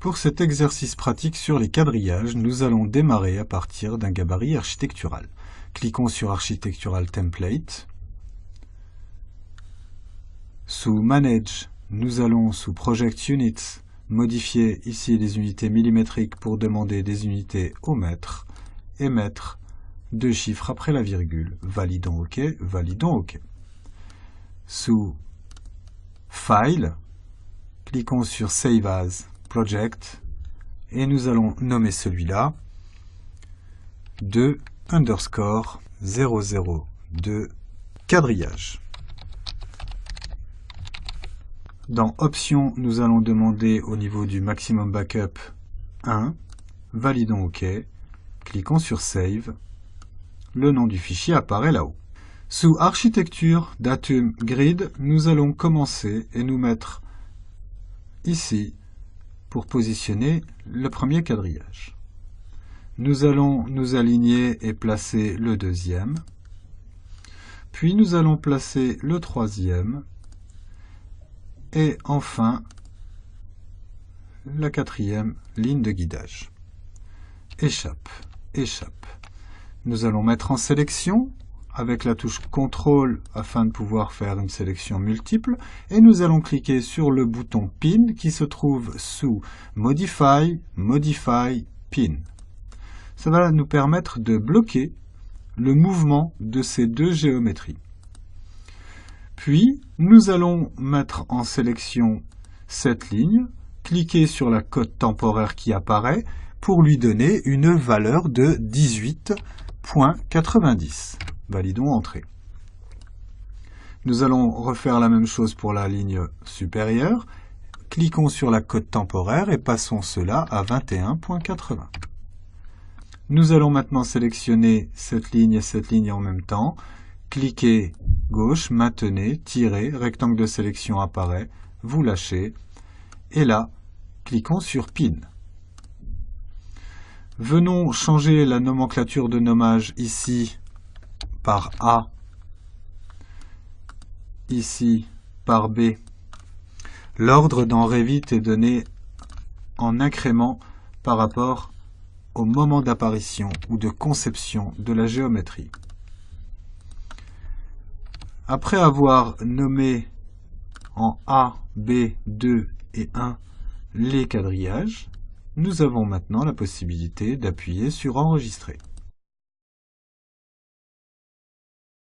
Pour cet exercice pratique sur les quadrillages, nous allons démarrer à partir d'un gabarit architectural. Cliquons sur Architectural Template. Sous Manage, nous allons sous Project Units modifier ici les unités millimétriques pour demander des unités au mètre et mettre 2 chiffres après la virgule. Validons OK, validons OK. Sous File, cliquons sur Save As Project et nous allons nommer celui-là 2_002 quadrillage. Dans Options, nous allons demander au niveau du maximum backup 1. Validons OK. Cliquons sur Save. Le nom du fichier apparaît là-haut. Sous Architecture, Datum, Grid, nous allons commencer et nous mettre ici pour positionner le premier quadrillage. Nous allons nous aligner et placer le deuxième. Puis nous allons placer le troisième. Et enfin, la quatrième ligne de guidage. Échappe, échappe. Nous allons mettre en sélection avec la touche CTRL afin de pouvoir faire une sélection multiple. Et nous allons cliquer sur le bouton Pin qui se trouve sous Modify, Modify, Pin. Ça va nous permettre de bloquer le mouvement de ces deux géométries. Puis, nous allons mettre en sélection cette ligne, cliquer sur la cote temporaire qui apparaît pour lui donner une valeur de 18.90. Validons Entrée. Nous allons refaire la même chose pour la ligne supérieure. Cliquons sur la cote temporaire et passons cela à 21.80. Nous allons maintenant sélectionner cette ligne et cette ligne en même temps. Cliquez gauche, maintenez, tirez, rectangle de sélection apparaît, vous lâchez, et là, cliquons sur Pin. Venons changer la nomenclature de nommage ici par A, ici par B. L'ordre dans Revit est donné en incrément par rapport au moment d'apparition ou de conception de la géométrie. Après avoir nommé en A, B, 2 et 1 les quadrillages, nous avons maintenant la possibilité d'appuyer sur Enregistrer.